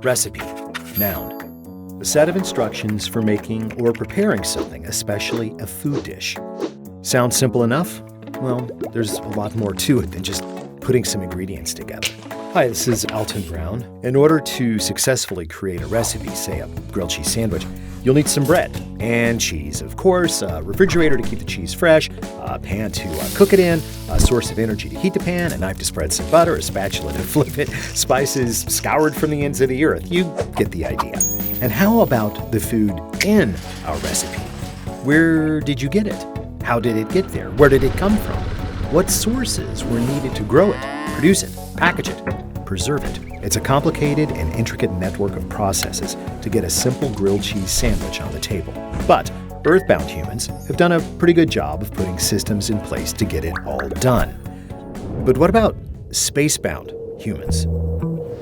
Recipe. Noun. A set of instructions for making or preparing something, especially a food dish. Sounds simple enough? Well, there's a lot more to it than just putting some ingredients together. Hi, this is Alton Brown. In order to successfully create a recipe, say a grilled cheese sandwich, you'll need some bread and cheese, of course, a refrigerator to keep the cheese fresh, a pan to cook it in, a source of energy to heat the pan, a knife to spread some butter, a spatula to flip it, spices scoured from the ends of the earth. You get the idea. And how about the food in our recipe? Where did you get it? How did it get there? Where did it come from? What sources were needed to grow it, produce it, package it, preserve it? It's a complicated and intricate network of processes to get a simple grilled cheese sandwich on the table. But earthbound humans have done a pretty good job of putting systems in place to get it all done. But what about spacebound humans?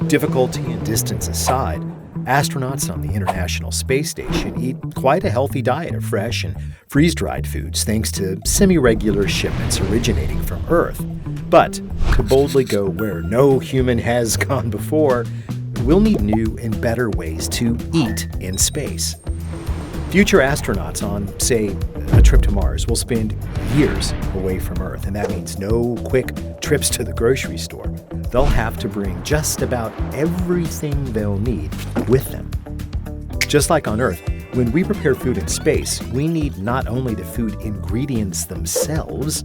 Difficulty and distance aside, astronauts on the International Space Station eat quite a healthy diet of fresh and freeze-dried foods thanks to semi-regular shipments originating from Earth. But to boldly go where no human has gone before, we'll need new and better ways to eat in space. Future astronauts on, say, a trip to Mars will spend years away from Earth, and that means no quick trips to the grocery store. They'll have to bring just about everything they'll need with them. Just like on Earth, when we prepare food in space, we need not only the food ingredients themselves,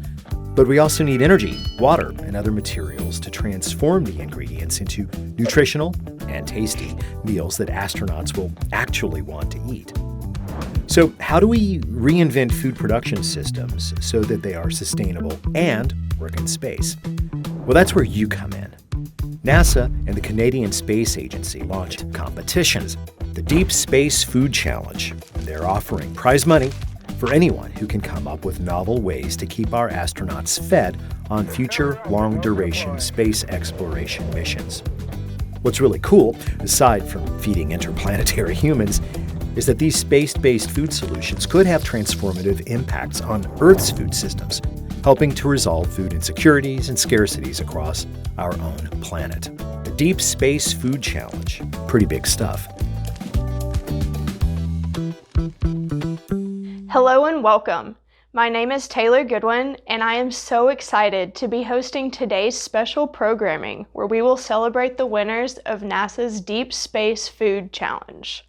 but we also need energy, water, and other materials to transform the ingredients into nutritional and tasty meals that astronauts will actually want to eat. So how do we reinvent food production systems so that they are sustainable and work in space? Well, that's where you come in. NASA and the Canadian Space Agency launched competitions, the Deep Space Food Challenge. They're offering prize money for anyone who can come up with novel ways to keep our astronauts fed on future long-duration space exploration missions. What's really cool, aside from feeding interplanetary humans, is that these space-based food solutions could have transformative impacts on Earth's food systems, helping to resolve food insecurities and scarcities across our own planet. The Deep Space Food Challenge. Pretty big stuff. Hello and welcome. My name is Taylor Goodwin, and I am so excited to be hosting today's special programming where we will celebrate the winners of NASA's Deep Space Food Challenge.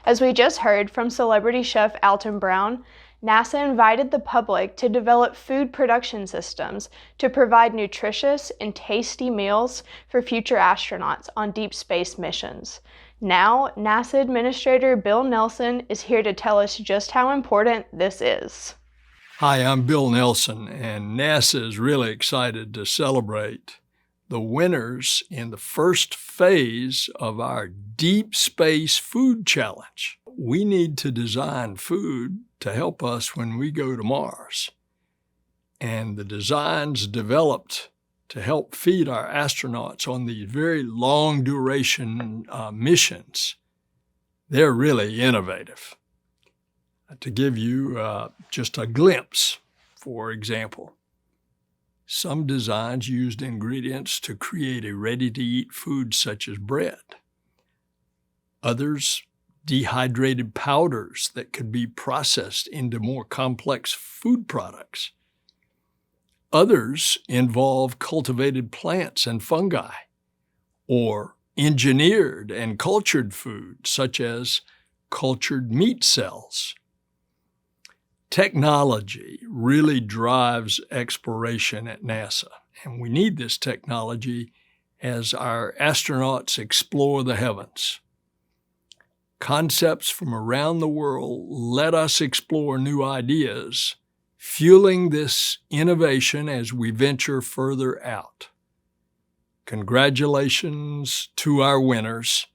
As we just heard from celebrity chef Alton Brown, NASA invited the public to develop food production systems to provide nutritious and tasty meals for future astronauts on deep space missions. Now, NASA Administrator Bill Nelson is here to tell us just how important this is. Hi, I'm Bill Nelson, and NASA is really excited to celebrate the winners in the first phase of our Deep Space Food Challenge. We need to design food to help us when we go to Mars. And the designs developed to help feed our astronauts on these very long duration missions, they're really innovative. To give you just a glimpse, for example, some designs used ingredients to create a ready-to-eat food such as bread. Others dehydrated powders that could be processed into more complex food products. Others involve cultivated plants and fungi, or engineered and cultured food, such as cultured meat cells. Technology really drives exploration at NASA, and we need this technology as our astronauts explore the heavens. Concepts from around the world let us explore new ideas, fueling this innovation as we venture further out. Congratulations to our winners.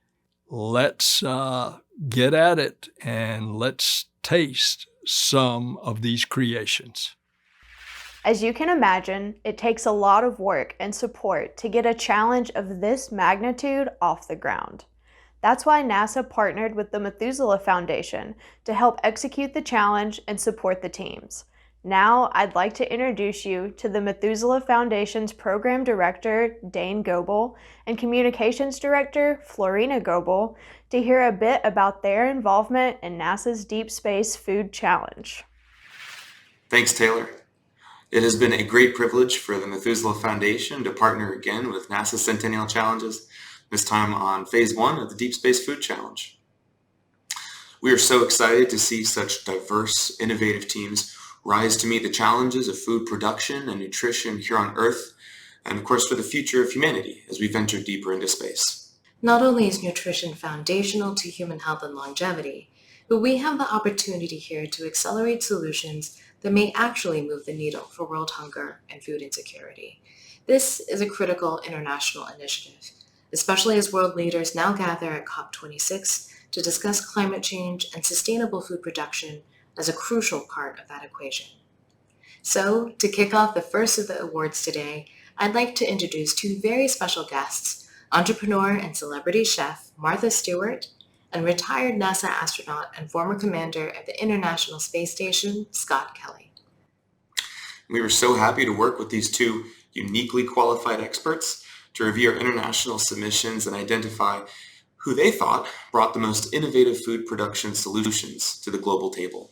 Let's get at it and let's taste some of these creations. As you can imagine, it takes a lot of work and support to get a challenge of this magnitude off the ground. That's why NASA partnered with the Methuselah Foundation to help execute the challenge and support the teams. Now, I'd like to introduce you to the Methuselah Foundation's Program Director, Dane Goebel, and Communications Director, Florina Goebel, to hear a bit about their involvement in NASA's Deep Space Food Challenge. Thanks, Taylor. It has been a great privilege for the Methuselah Foundation to partner again with NASA Centennial Challenges, this time on Phase 1 of the Deep Space Food Challenge. We are so excited to see such diverse, innovative teams rise to meet the challenges of food production and nutrition here on Earth, and of course for the future of humanity as we venture deeper into space. Not only is nutrition foundational to human health and longevity, but we have the opportunity here to accelerate solutions that may actually move the needle for world hunger and food insecurity. This is a critical international initiative, especially as world leaders now gather at COP26 to discuss climate change and sustainable food production as a crucial part of that equation. So, to kick off the first of the awards today, I'd like to introduce two very special guests, entrepreneur and celebrity chef Martha Stewart and retired NASA astronaut and former commander of the International Space Station, Scott Kelly. We were so happy to work with these two uniquely qualified experts to review our international submissions and identify who they thought brought the most innovative food production solutions to the global table.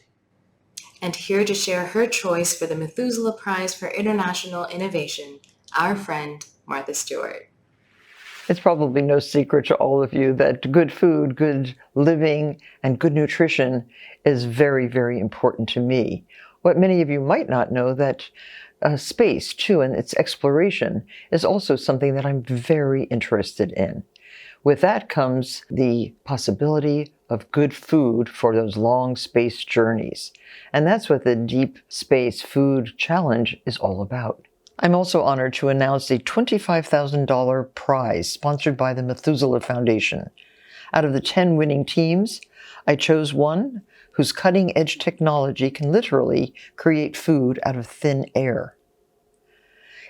And here to share her choice for the Methuselah Prize for International Innovation, our friend, Martha Stewart. It's probably no secret to all of you that good food, good living, and good nutrition is very, very important to me. What many of you might not know that space, too, and its exploration is also something that I'm very interested in. With that comes the possibility of good food for those long space journeys. And that's what the Deep Space Food Challenge is all about. I'm also honored to announce a $25,000 prize sponsored by the Methuselah Foundation. Out of the 10 winning teams, I chose one whose cutting-edge technology can literally create food out of thin air.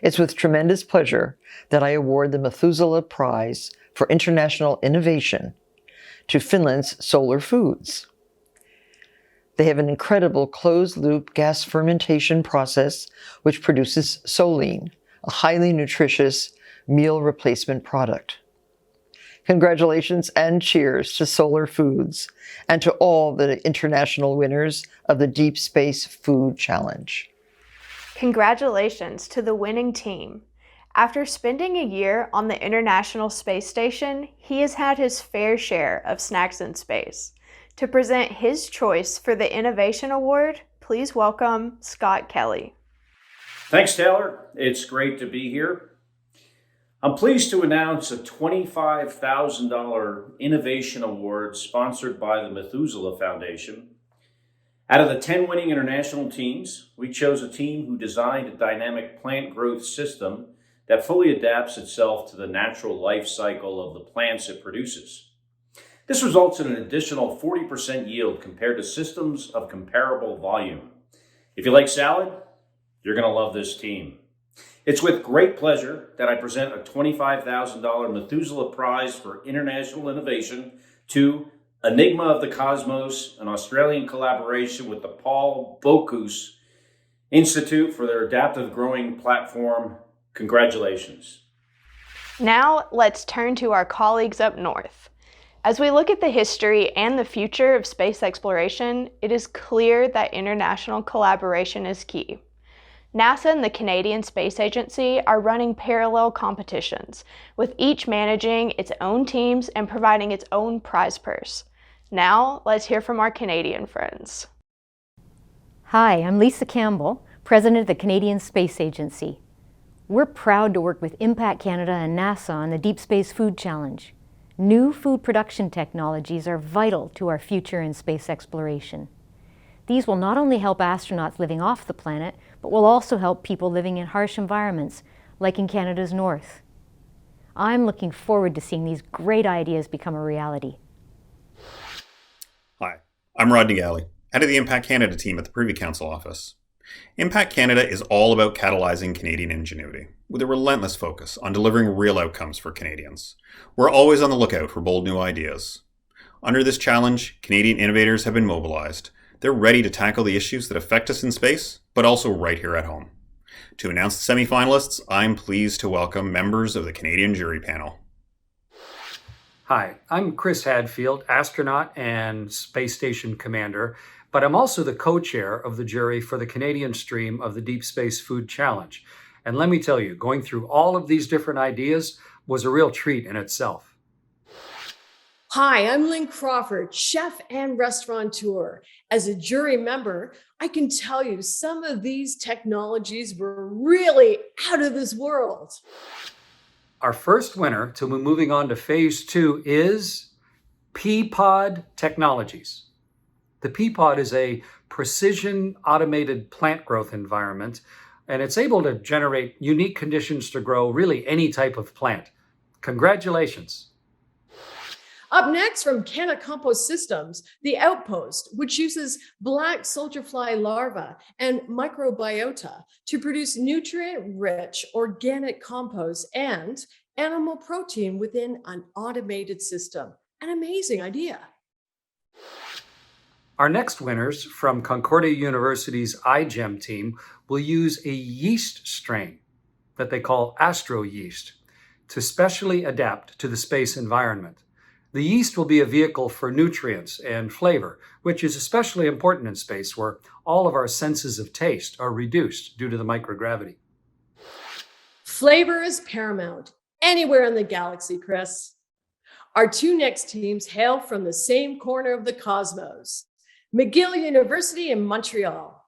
It's with tremendous pleasure that I award the Methuselah Prize for International Innovation to Finland's Solar Foods. They have an incredible closed-loop gas fermentation process which produces Solein, a highly nutritious meal replacement product. Congratulations and cheers to Solar Foods and to all the international winners of the Deep Space Food Challenge. Congratulations to the winning team. After spending a year on the International Space Station, he has had his fair share of snacks in space. To present his choice for the Innovation Award, please welcome Scott Kelly. Thanks, Taylor. It's great to be here. I'm pleased to announce a $25,000 Innovation Award sponsored by the Methuselah Foundation. Out of the 10 winning international teams, we chose a team who designed a dynamic plant growth system that fully adapts itself to the natural life cycle of the plants it produces. This results in an additional 40% yield compared to systems of comparable volume. If you like salad, you're going to love this team. It's with great pleasure that I present a $25,000 Methuselah Prize for International Innovation to Enigma of the Cosmos, an Australian collaboration with the Paul Bocuse Institute for their adaptive growing platform. Congratulations. Now let's turn to our colleagues up north. As we look at the history and the future of space exploration, it is clear that international collaboration is key. NASA and the Canadian Space Agency are running parallel competitions, with each managing its own teams and providing its own prize purse. Now, let's hear from our Canadian friends. Hi, I'm Lisa Campbell, President of the Canadian Space Agency. We're proud to work with Impact Canada and NASA on the Deep Space Food Challenge. New food production technologies are vital to our future in space exploration. These will not only help astronauts living off the planet, but will also help people living in harsh environments, like in Canada's north. I'm looking forward to seeing these great ideas become a reality. Hi, I'm Rodney Galley, head of the Impact Canada team at the Privy Council office. Impact Canada is all about catalyzing Canadian ingenuity, with a relentless focus on delivering real outcomes for Canadians. We're always on the lookout for bold new ideas. Under this challenge, Canadian innovators have been mobilized. They're ready to tackle the issues that affect us in space but also right here at home. To announce the semifinalists, I'm pleased to welcome members of the Canadian jury panel. Hi, I'm Chris Hadfield, astronaut and space station commander, but I'm also the co-chair of the jury for the Canadian stream of the Deep Space Food Challenge. And let me tell you, going through all of these different ideas was a real treat in itself. Hi, I'm Lynn Crawford, chef and restaurateur. As a jury member, I can tell you some of these technologies were really out of this world. Our first winner to be moving on to phase 2 is Peapod Technologies. The Peapod is a precision automated plant growth environment, and it's able to generate unique conditions to grow really any type of plant. Congratulations. Up next from Canna Compost Systems, the Outpost, which uses black soldier fly larvae and microbiota to produce nutrient-rich organic compost and animal protein within an automated system. An amazing idea. Our next winners from Concordia University's iGEM team will use a yeast strain that they call Astro Yeast to specially adapt to the space environment. The yeast will be a vehicle for nutrients and flavor, which is especially important in space where all of our senses of taste are reduced due to the microgravity. Flavor is paramount anywhere in the galaxy, Chris. Our two next teams hail from the same corner of the cosmos, McGill University in Montreal.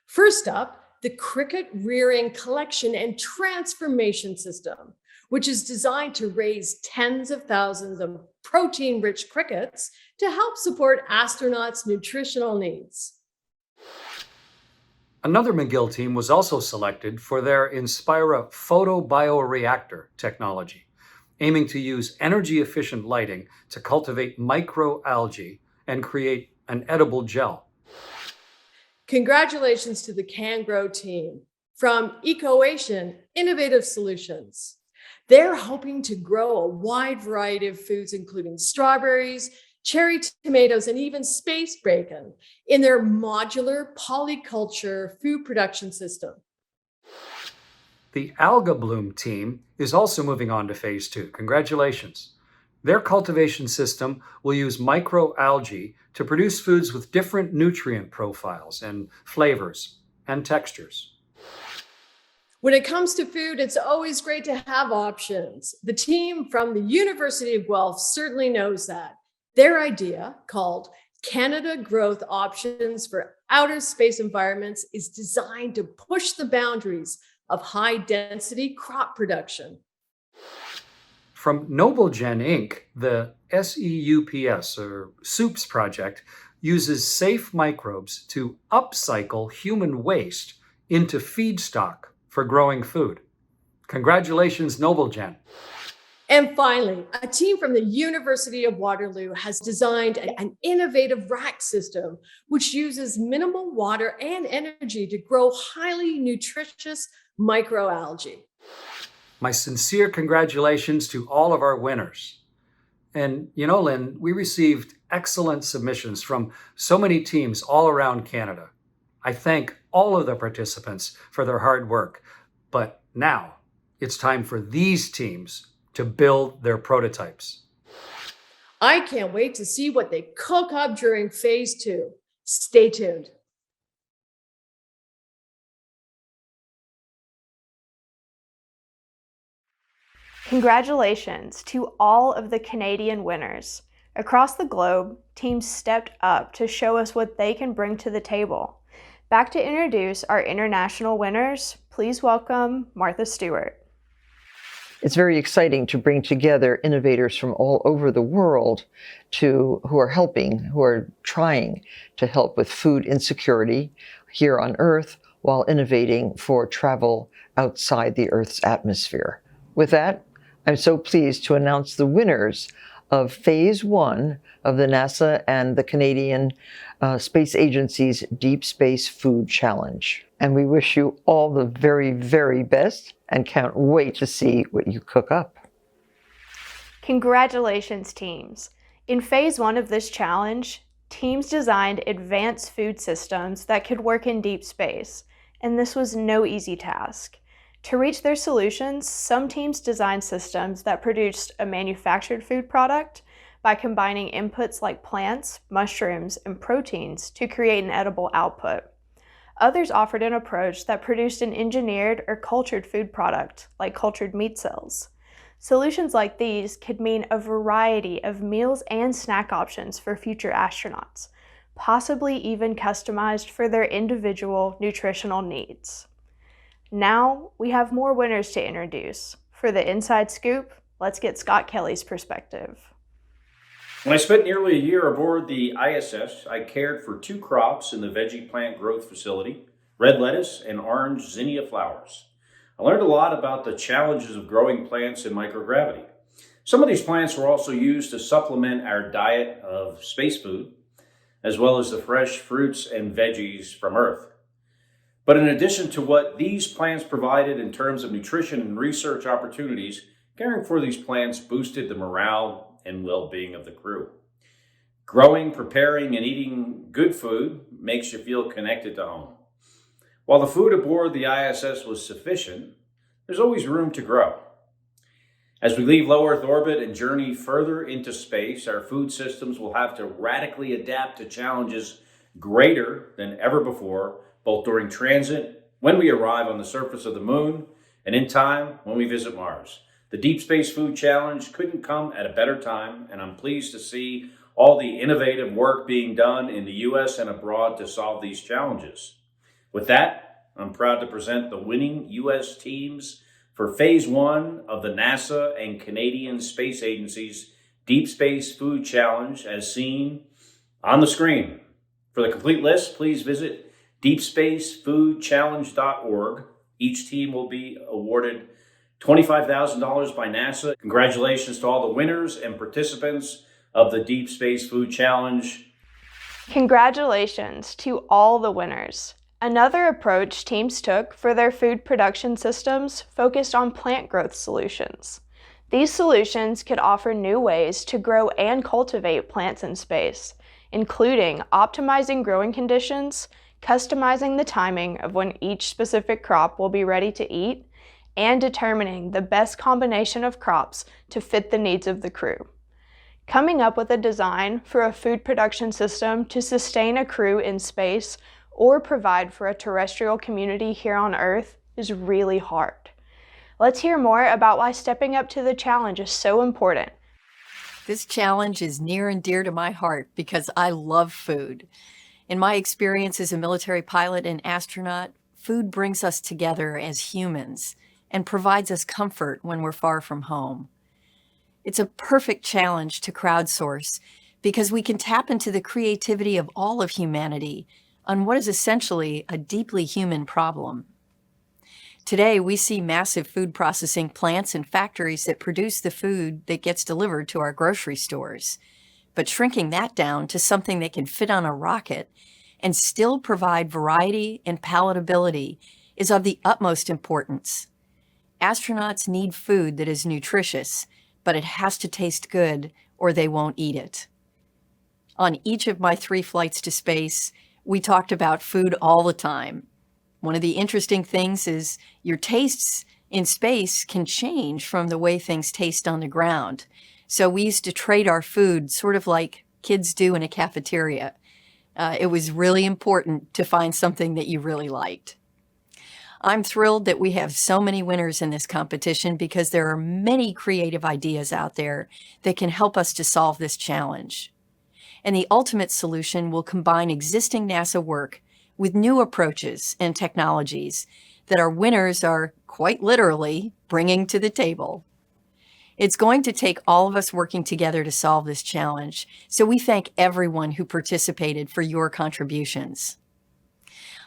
First up, the Cricket Rearing Collection and Transformation System, which is designed to raise tens of thousands of protein-rich crickets to help support astronauts' nutritional needs. Another McGill team was also selected for their Inspira photobioreactor technology, aiming to use energy-efficient lighting to cultivate microalgae and create an edible gel. Congratulations to the CanGrow team from Ecoation Innovative Solutions. They're hoping to grow a wide variety of foods, including strawberries, cherry tomatoes, and even space bacon in their modular polyculture food production system. The Alga Bloom team is also moving on to phase 2. Congratulations. Their cultivation system will use microalgae to produce foods with different nutrient profiles and flavors and textures. When it comes to food, it's always great to have options. The team from the University of Guelph certainly knows that. Their idea, called Canada Growth Options for Outer Space Environments, is designed to push the boundaries of high-density crop production. From NobleGen Inc., the SEUPS, or SOUPS project, uses safe microbes to upcycle human waste into feedstock for growing food. Congratulations, NobleGen. And finally, a team from the University of Waterloo has designed an innovative rack system which uses minimal water and energy to grow highly nutritious microalgae. My sincere congratulations to all of our winners. And you know, Lynn, we received excellent submissions from so many teams all around Canada. I thank all of the participants for their hard work. But now it's time for these teams to build their prototypes. I can't wait to see what they cook up during phase 2. Stay tuned. Congratulations to all of the Canadian winners. Across the globe, teams stepped up to show us what they can bring to the table. Back to introduce our international winners, please welcome Martha Stewart. It's very exciting to bring together innovators from all over the world who are trying to help with food insecurity here on Earth while innovating for travel outside the Earth's atmosphere. With that, I'm so pleased to announce the winners of Phase 1 of the NASA and the Canadian Space Agency's Deep Space Food Challenge. And we wish you all the very, very best and can't wait to see what you cook up. Congratulations, teams. In Phase 1 of this challenge, Teams designed advanced food systems that could work in deep space, and this was no easy task. To reach their solutions, some teams designed systems that produced a manufactured food product by combining inputs like plants, mushrooms, and proteins to create an edible output. Others offered an approach that produced an engineered or cultured food product, like cultured meat cells. Solutions like these could mean a variety of meals and snack options for future astronauts, possibly even customized for their individual nutritional needs. Now, we have more winners to introduce. For the inside scoop, let's get Scott Kelly's perspective. When I spent nearly a year aboard the ISS, I cared for 2 crops in the veggie plant growth facility, red lettuce and orange zinnia flowers. I learned a lot about the challenges of growing plants in microgravity. Some of these plants were also used to supplement our diet of space food, as well as the fresh fruits and veggies from Earth. But in addition to what these plants provided in terms of nutrition and research opportunities, caring for these plants boosted the morale and well-being of the crew. Growing, preparing, and eating good food makes you feel connected to home. While the food aboard the ISS was sufficient, there's always room to grow. As we leave low Earth orbit and journey further into space, our food systems will have to radically adapt to challenges greater than ever before, both during transit, when we arrive on the surface of the moon, and in time when we visit Mars. The Deep Space Food Challenge couldn't come at a better time, and I'm pleased to see all the innovative work being done in the U.S. and abroad to solve these challenges. With that, I'm proud to present the winning U.S. teams for Phase 1 of the NASA and Canadian Space Agency's Deep Space Food Challenge, as seen on the screen. For the complete list, please visit deepspacefoodchallenge.org. Each team will be awarded $25,000 by NASA. Congratulations to all the winners and participants of the Deep Space Food Challenge. Congratulations to all the winners. Another approach teams took for their food production systems focused on plant growth solutions. These solutions could offer new ways to grow and cultivate plants in space, including optimizing growing conditions, customizing the timing of when each specific crop will be ready to eat, and determining the best combination of crops to fit the needs of the crew. Coming up with a design for a food production system to sustain a crew in space or provide for a terrestrial community here on Earth is really hard. Let's hear more about why stepping up to the challenge is so important. This challenge is near and dear to my heart because I love food. In my experience as a military pilot and astronaut, food brings us together as humans and provides us comfort when we're far from home. It's a perfect challenge to crowdsource because we can tap into the creativity of all of humanity on what is essentially a deeply human problem. Today, we see massive food processing plants and factories that produce the food that gets delivered to our grocery stores. But shrinking that down to something that can fit on a rocket and still provide variety and palatability is of the utmost importance. Astronauts need food that is nutritious, but it has to taste good or they won't eat it. On each of my 3 flights to space, we talked about food all the time. One of the interesting things is your tastes in space can change from the way things taste on the ground. So we used to trade our food sort of like kids do in a cafeteria. It was really important to find something that you really liked. I'm thrilled that we have so many winners in this competition because there are many creative ideas out there that can help us to solve this challenge. And the ultimate solution will combine existing NASA work with new approaches and technologies that our winners are quite literally bringing to the table. It's going to take all of us working together to solve this challenge, so we thank everyone who participated for your contributions.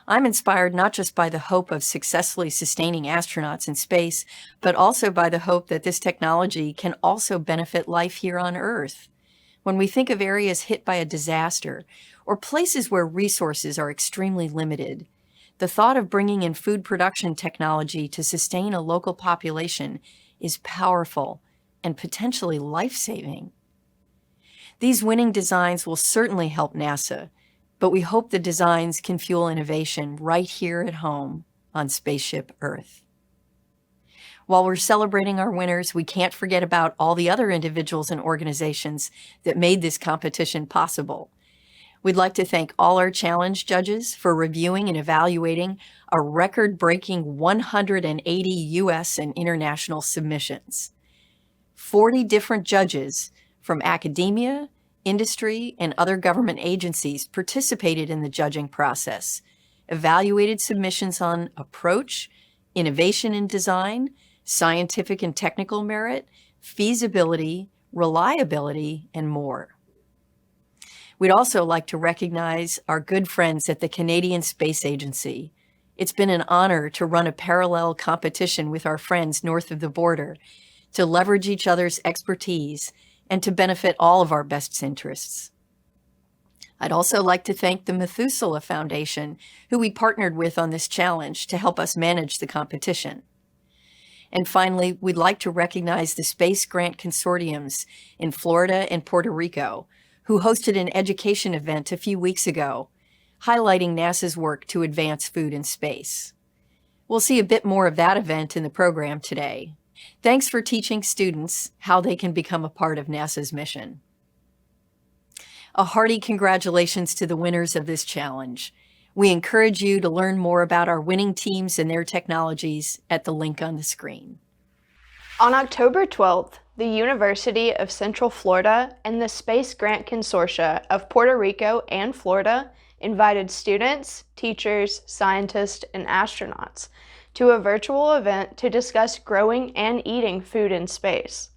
I'm inspired not just by the hope of successfully sustaining astronauts in space, but also by the hope that this technology can also benefit life here on Earth. When we think of areas hit by a disaster or places where resources are extremely limited, the thought of bringing in food production technology to sustain a local population is powerful and potentially life-saving. These winning designs will certainly help NASA, but we hope the designs can fuel innovation right here at home on Spaceship Earth. While we're celebrating our winners, we can't forget about all the other individuals and organizations that made this competition possible. We'd like to thank all our challenge judges for reviewing and evaluating a record-breaking 180 U.S. and international submissions. 40 different judges from academia, industry, and other government agencies participated in the judging process, evaluated submissions on approach, innovation in design, scientific and technical merit, feasibility, reliability, and more. We'd also like to recognize our good friends at the Canadian Space Agency. It's been an honor to run a parallel competition with our friends north of the border, to leverage each other's expertise, and to benefit all of our best interests. I'd also like to thank the Methuselah Foundation, who we partnered with on this challenge to help us manage the competition. And finally, we'd like to recognize the Space Grant Consortiums in Florida and Puerto Rico, who hosted an education event a few weeks ago, highlighting NASA's work to advance food in space. We'll see a bit more of that event in the program today. Thanks for teaching students how they can become a part of NASA's mission. A hearty congratulations to the winners of this challenge. We encourage you to learn more about our winning teams and their technologies at the link on the screen. On October 12th, the University of Central Florida and the Space Grant Consortia of Puerto Rico and Florida invited students, teachers, scientists, and astronauts to a virtual event to discuss growing and eating food in space.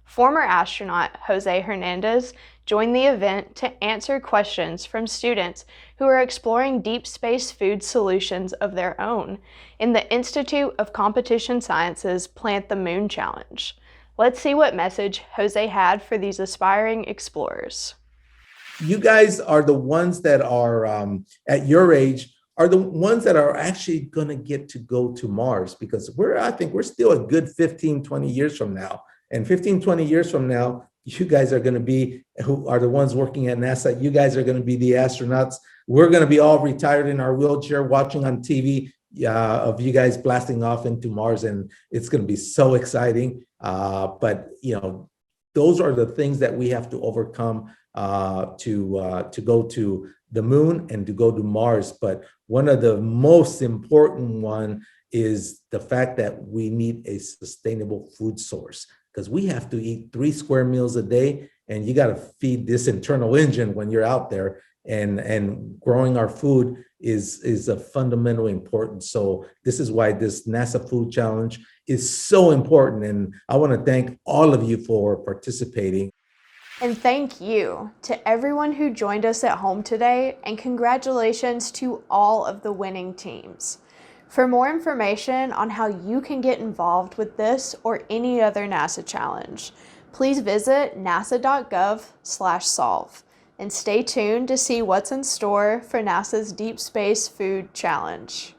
Former astronaut Jose Hernandez joined the event to answer questions from students who are exploring deep space food solutions of their own in the Institute of Competition Sciences Plant the Moon Challenge. Let's see what message Jose had for these aspiring explorers. You guys are the ones that are at your age are the ones that are actually going to get to go to Mars, because I think we're still a good 15, 20 years from now. And 15, 20 years from now, you guys are going to be, who are the ones working at NASA, you guys are going to be the astronauts. We're going to be all retired in our wheelchair watching on TV of you guys blasting off into Mars, and it's going to be so exciting. But those are the things that we have to overcome to go to the moon and to go to Mars. But one of the most important one is the fact that we need a sustainable food source, because we have to eat 3 square meals a day, and you got to feed this internal engine when you're out there. And growing our food is a fundamental importance. So this is why this NASA Food Challenge is so important. And I want to thank all of you for participating. And thank you to everyone who joined us at home today, and congratulations to all of the winning teams. For more information on how you can get involved with this or any other NASA challenge, please visit nasa.gov/solve. And stay tuned to see what's in store for NASA's Deep Space Food Challenge.